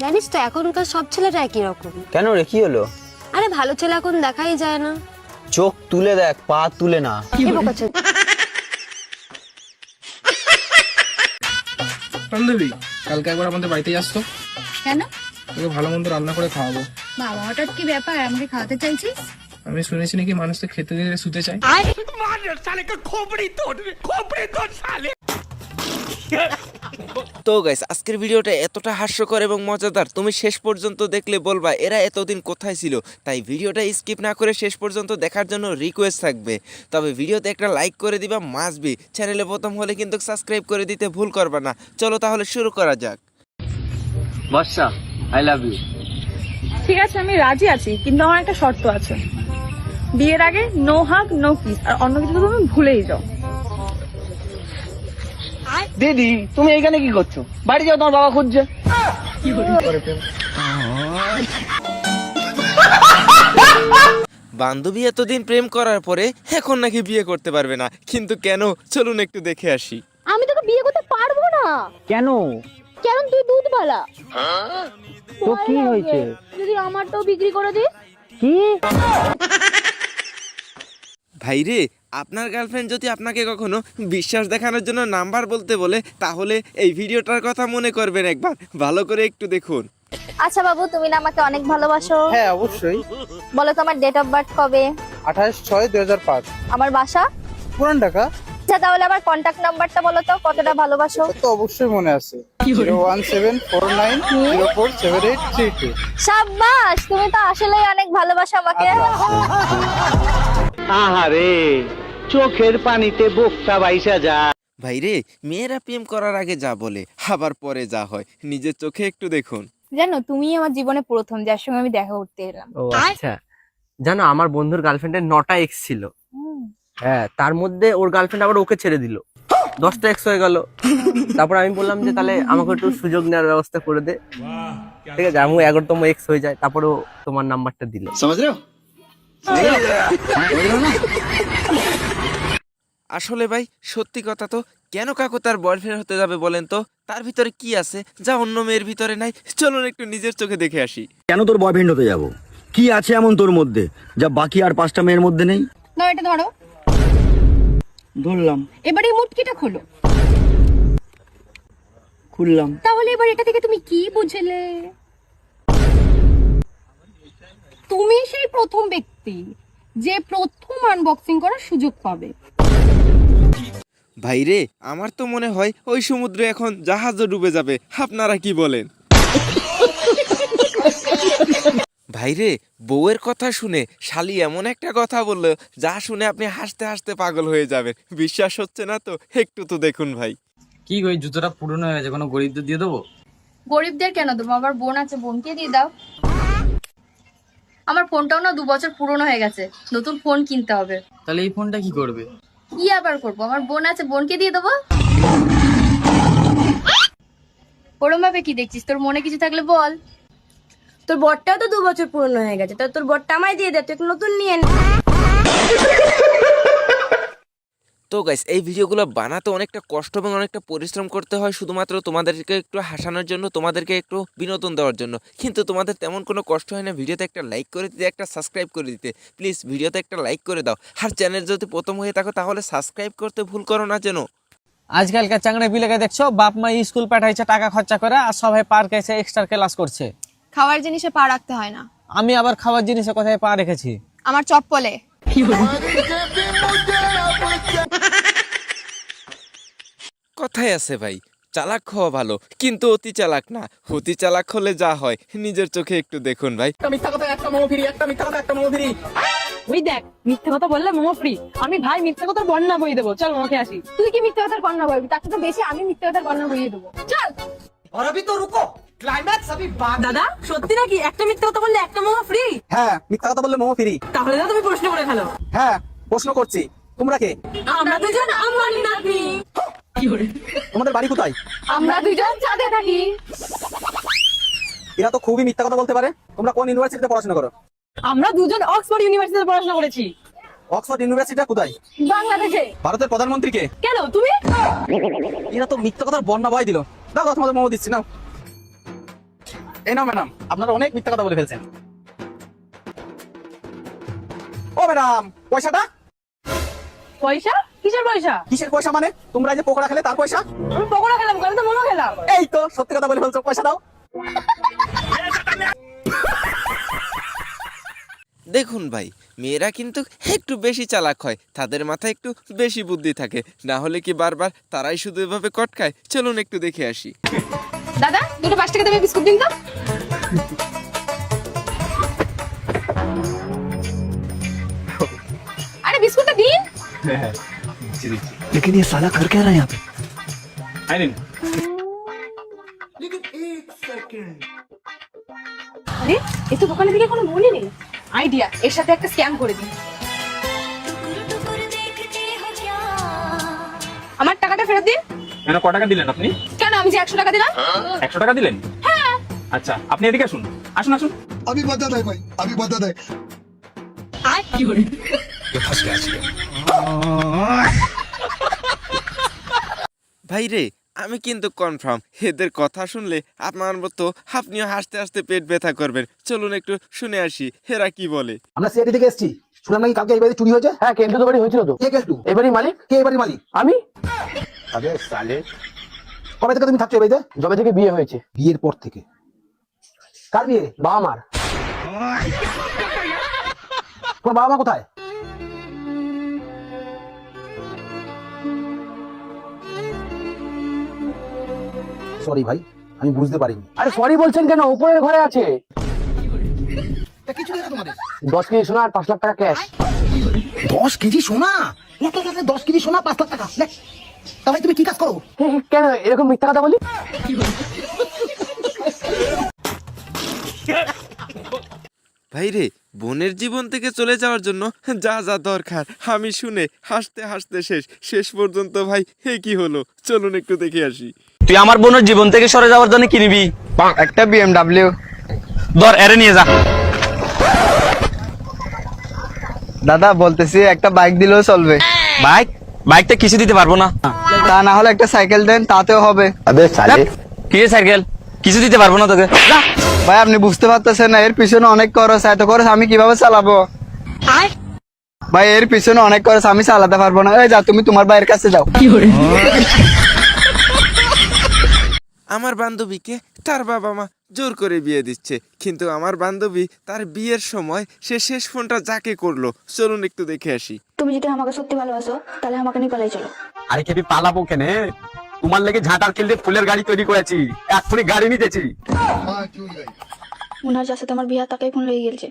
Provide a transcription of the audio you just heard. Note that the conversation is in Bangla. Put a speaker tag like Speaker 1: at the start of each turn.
Speaker 1: জানিস তো এখনকার সব ছেলেরা একই রকম।
Speaker 2: কেন রে, কি হলো?
Speaker 1: আরে ভালো ছেলে এখন দেখাই যায় না।
Speaker 2: চোখ তুলে দেখ, পা তুলে না।
Speaker 1: কি বলছিস?
Speaker 3: বান্ধবী, কালকে একবার আমাদের বাড়িতে আসতো।
Speaker 4: কেন?
Speaker 3: তোকে ভালো মন্দ রান্না করে খাওয়াবো।
Speaker 4: বাবা, হঠাৎ কি ব্যাপার? আমাকে খাওয়াতে চাইছিস?
Speaker 3: আমি শুনেছি নাকি মানুষ তো খেতে দিলে শুতে চায়।
Speaker 5: তো গাইস, আজকের ভিডিওটা এতটা হাস্যকর এবং মজাদার, তুমি শেষ পর্যন্ত দেখলে বলবা এরা এতদিন কোথায় ছিল। তাই ভিডিওটা স্কিপ না করে শেষ পর্যন্ত দেখার জন্য রিকোয়েস্ট থাকবে। তবে ভিডিওতে একটা লাইক করে দিবা মাস্ট বি। চ্যানেলে প্রথম হলে কিন্তু সাবস্ক্রাইব করে দিতে ভুল করবা না। চলো তাহলে শুরু করা যাক।
Speaker 2: বর্ষা, আই লাভ ইউ।
Speaker 6: ঠিক আছে, আমি রাজি আছি, কিন্তু আমার একটা শর্ত আছে। বিয়ের আগে নো হাগ নো কিস, আর অন্য কিছু তো তুমি ভুলেই যাও।
Speaker 7: দিদি, তুমি এইখানে কি করছো? বাড়ি যাও, তোমার বাবা খুঁজছে।
Speaker 5: বান্ধবী এতদিন প্রেম করার পরে এখন নাকি বিয়ে করতে পারবে না, কিন্তু কেন চলুন একটু দেখে আসি।
Speaker 1: আমি তোকে বিয়ে করতে পারবো না।
Speaker 7: কেন?
Speaker 1: কারণ তুই দুধওয়ালা।
Speaker 7: তো কি হয়েছে?
Speaker 1: যদি আমারটাও বিক্রি করে দিস।
Speaker 7: কি?
Speaker 5: ভাইরে, আপনার গার্লফ্রেন্ড যদি আপনাকে কখনো বিশ্বাস দেখানোর জন্য নাম্বার বলতে বলে, তাহলে এই ভিডিওটার কথা মনে করবেন একবার, ভালো করে একটু দেখুন।
Speaker 8: আচ্ছা বাবু, তুমি না আমাকে অনেক ভালোবাসো?
Speaker 7: হ্যাঁ, অবশ্যই।
Speaker 8: বলো তোমার ডেট অফ বার্থ কবে?
Speaker 7: 28/6/2005।
Speaker 8: আমার বাসা?
Speaker 7: পুরান ঢাকা।
Speaker 8: আচ্ছা, তাহলে আমার কন্টাক্ট নাম্বারটা বলো তো, কতটা ভালোবাসো?
Speaker 7: তো অবশ্যই মনে আছে। 01749047832।
Speaker 8: সাব্বাস, তুমি তো আসলেই অনেক ভালোবাসো আমাকে।
Speaker 7: আহারে, চোখের পানিতে বোকটা বাইসা যায়।
Speaker 5: ভাইরে, মেয়েরা প্রেম করার আগে যা বলে আবার পরে যা হয়, নিজের চোখে একটু দেখুন।
Speaker 6: জানো, তুমি আমার জীবনে প্রথম যার সঙ্গে আমি দেখা করতে এলাম।
Speaker 9: ও আচ্ছা, জানো আমার বন্ধুর গার্লফ্রেন্ডের 9টা এক্স ছিল। হ্যাঁ, তার মধ্যে ওর গার্লফ্রেন্ড আবার ওকে ছেড়ে দিল, 10টা এক্স হয়ে গেল। তারপর আমি বললাম যে তাহলে আমাকে একটু সুযোগ নেওয়ার ব্যবস্থা করে দে। ঠিক আছে, আমি 11তম এক্স হয়ে যায়, তারপর ও তোমার নাম্বারটা দিল।
Speaker 5: আসলে ভাই, সত্যি কথা তো, কেন কাকু তার বয়ফ্রেন্ড হতে যাবে বলেন তো? তার ভিতরে কি আছে যা অন্য মেয়ের ভিতরে নাই? চলুন একটু নিজের চোখে দেখে আসি।
Speaker 10: কেন তোর বয়ফ্রেন্ড হতে যাব? কি আছে এমন তোর মধ্যে যা বাকি আর 5টা মেয়ের মধ্যে নেই?
Speaker 4: না, এটা ধরো।
Speaker 7: ধরলাম,
Speaker 4: এবারে এই মুটকিটা খোলো।
Speaker 7: খুললাম।
Speaker 4: তাহলে এবার এটা থেকে তুমি কি বুঝলে? তুমি সেই প্রথম ব্যক্তি যে প্রথম আনবক্সিং করার সুযোগ পাবে।
Speaker 5: ভাইরে, আমার তো মনে হয় ওই সমুদ্রে এখন জাহাজও ডুবে যাবে। আপনারা কি বলেন? ভাইরে, বউয়ের কথা শুনে শালি এমন একটা কথা বললো যা শুনে আপনি হাসতে হাসতে পাগল হয়ে যাবেন। বিশ্বাস হচ্ছে না তো একটু তো দেখুন ভাই।
Speaker 2: কি গো, জুতোটা পুরনো হয়ে গেছে, কোনো গরিবদের দিয়ে দেবো?
Speaker 4: গরিবদের কেন দেবো? আমার বোন আছে, বোনকে দিয়ে দাও। আমার ফোনটাও না 2 বছর পুরনো হয়ে গেছে, নতুন ফোন কিনতে হবে।
Speaker 2: তাহলে এই ফোনটা কি করবে?
Speaker 4: কি আবার করবো? আমার বোন আছে, বোনকে দিয়ে দেবো। ওরম ভাবে কি দেখছিস? তোর মনে কিছু থাকলে বল।
Speaker 6: তোর বরটাও তো 2 বছর পুরনো হয়ে গেছে, তো তোর বরটা আমায় দিয়ে দে, তুই একটা নতুন নিয়ে নে।
Speaker 5: তো গাইস, এই ভিডিওগুলো বানাতে অনেকটা কষ্ট এবং অনেকটা পরিশ্রম করতে হয়, শুধুমাত্র তোমাদেরকে একটু হাসানোর জন্য, তোমাদেরকে একটু বিনোদন দেওয়ার জন্য। কিন্তু তোমাদের তেমন কোনো কষ্ট হয় না ভিডিওতে একটা লাইক করে দিতে, একটা সাবস্ক্রাইব করে দিতে। প্লিজ ভিডিওতে একটা লাইক করে দাও। আর চ্যানেল যদি প্রথম হয়ে থাকো তাহলে সাবস্ক্রাইব করতে ভুল করো না যেন।
Speaker 9: আজকালকার চাংড়া পিলাকে দেখছো, বাপ মা স্কুল পাঠাইছে টাকা খরচা করে, আর সবাই পার্কে এসে এক্সট্রা ক্লাস করছে।
Speaker 6: খাওয়ার জিনিসে পা রাখতে হয় না।
Speaker 9: আমি আবার খাবার জিনিসে কোথায় পা রেখেছি?
Speaker 6: আমার চপ্পলে।
Speaker 5: কথাই আছে ভাই, চালাক হওয়া ভালো, কিন্তু অতি চালাক না। অতি চালাক হলে যা হয় নিজের চোখে একটু দেখুন ভাই।
Speaker 7: মিথ্যা কথা একটা মোমো ফ্রি, একটা মিথ্যা কথা একটা মোমো ফ্রি।
Speaker 6: ওই দেখ, মিথ্যে কথা বললে মোমো ফ্রি। আমি ভাই মিথ্যে কথার বন্যা বই দেবো, চল মোমো খেয়ে আসি। তুই কি মিথ্যে কথার বন্যা বইবি? তার তো বেশি আমি মিথ্যে কথার বন্যা বইয়ে দেবো, চল।
Speaker 7: और अभी तो रुको, क्लाइमैक्स अभी बाकी।
Speaker 6: দাদা, সত্যি নাকি একটা মিথ্যে কথা বললে একটা মোমো ফ্রি?
Speaker 7: হ্যাঁ, মিথ্যা কথা বললে মোমো ফ্রি।
Speaker 6: তাহলে তো তুমি প্রশ্ন করে ফেলো।
Speaker 7: হ্যাঁ, প্রশ্ন করছি, তোমরা কে?
Speaker 6: আমরা দুজন আম্বানি নাতনি।
Speaker 7: তোমাদের বাড়ি কোথায়?
Speaker 6: আমরা দুজন চাঁদে থাকি।
Speaker 7: এরা তো খুবই মিথ্যা কথা বলতে পারে। তোমরা কোন ইউনিভার্সিটিতে পড়াশোনা করো?
Speaker 6: আমরা দুজন অক্সফোর্ড ইউনিভার্সিটিতে পড়াশোনা করেছি।
Speaker 7: অক্সফোর্ড ইউনিভার্সিটিটা কোথায়?
Speaker 6: বাংলাদেশে।
Speaker 7: ভারতের প্রধানমন্ত্রী কে?
Speaker 6: কেন তুমি?
Speaker 7: এরা তো মিথ্যা কথার বন্যা বয় দিল। দাও তোমাদের মোমো দিচ্ছি, নাও।
Speaker 3: এই নাও ম্যাডাম, আপনারা অনেক মিথ্যা কথা বলে ফেলছেন। ও ম্যাডাম, পয়সাটা?
Speaker 6: পয়সা? কিসের পয়সা?
Speaker 3: কিসের পয়সা মানে? তোমরা যে পকোড়া খেলে তার পয়সা?
Speaker 6: আমি পকোড়া খেলাম, আমি তো মোমো খেলাম।
Speaker 3: এই তো সত্যি কথা বলে ফেলছো, পয়সা দাও।
Speaker 5: দেখুন ভাই, মেয়েরা কিন্তু একটু বেশি চালাক হয়, তাদের মাথায় একটু বেশি বুদ্ধি থাকে, না হলে কি বারবার তারাই শুধু এভাবে কটকায়। চলুন একটু দেখে আসি।
Speaker 4: দাদা, দুটো 5 টাকা দামের বিস্কুট দিন তো। আরে বিস্কুটটা দিন।
Speaker 10: लेकिन ये साला कर क्या रहा है यहाँ पे?
Speaker 4: আরে এই তো দোকানের দিকে কোনো মনে নেই। আইডিয়া, এর সাথে একটা স্ক্যাম করে দিন। আমার টাকাটা ফেরত দিন।
Speaker 3: কেন, ক টাকা দিলেন আপনি?
Speaker 4: কেন, আমি যে 100 টাকা দিলাম।
Speaker 3: 100 টাকা দিলেন? হ্যাঁ। আচ্ছা, আপনি এদিকে আসুন, আসুন আসুন।
Speaker 10: अभी बता दे भाई, अभी बता दे।
Speaker 5: ভাই রে, আমি কিন্তু কনফার্ম এদের কথা শুনলে আপনার মতো আপনিও হাসতে হাসতে পেট ব্যথা করবেন। চলুন একটু শুনে আসি এরা কি বলে।
Speaker 7: আমরা সিআইডি থেকে এসেছি, শুনলাম নাকি কালকে এই বাড়ি চুরি হয়েছে। হ্যাঁ, কেন্টু তো বাড়ি হয়েছিল তো। কে কেন্টু? এই বাড়ির মালিক। কে এই বাড়ির মালিক? আমি। আরে সালে, কবে থেকে তুমি থাকছো এই বাড়িতে? যবে থেকে বিয়ে হয়েছে। বিয়ের পর থেকে? কার বিয়ে? বাবা মার। তোমার বাবা মা কোথায়? সরি ভাই, আমি বুঝতে পারিনি। আরে সরি বলছেন কেন? উপরের ঘরে আছে। 10 কেজি সোনা আর 5 লাখ টাকা ক্যাশ। 10 কেজি সোনা? 10 কেজি সোনা 5 লাখ টাকা? তাহলে তুমি কি কাজ করো? কেন এরকম মিথ্যা কথা বলি?
Speaker 5: ভাই রে, বোনের জীবন থেকে চলে যাওয়ার জন্য যা যা দরকার আমি শুনে হাসতে হাসতে শেষ পর্যন্ত ভাই হে কি হলো। চলুন একটু দেখে আসি।
Speaker 2: তুই আমার বোনের জীবন থেকে সরে যাওয়ার জন্য কি নিবি? একটা BMW। ধর, এরে নিয়ে যা। দাদা বলতেছি, একটা বাইক দিলেও চলবে। বাইকটা কিছু দিতে পারবো না। তা না হলে একটা সাইকেল দেন, তাতেও হবে। কি সাইকেল? কিছু দিতে পারবো না তোকে। ভাই আপনি বুঝতে পারতেছেন না, এর পিছনে অনেক খরচ, এত খরচ আমি কিভাবে চালাবো? ভাই এর পিছনে অনেক খরচ, আমি চালাতে পারবো না। এই যা, তুমি তোমার ভাইয়ের কাছে যাও।
Speaker 5: আমার বান্ধবীকে তার বাবা মা জোর করে বিয়ে দিচ্ছে, কিন্তু আমার বান্ধবী তার বিয়ের সময় সে শেষ ফোনটা যাকে করলো। চলুন একটু দেখে আসি।
Speaker 8: তুমি যদি আমাকে সত্যি ভালোবাসো তাহলে আমাকে নিয়ে পালাই চলো।
Speaker 7: আরে কেবি পালাবো কেন? তোমার লেগে ঝাঁটার কিনলে ফুলের গাড়ি তৈরি করেছি, এক্ষুনি গাড়ি নিতেছি।
Speaker 8: মনে হয় যার সাথে আমার বিয়ে তাকেই ফোন লেগে গেছে।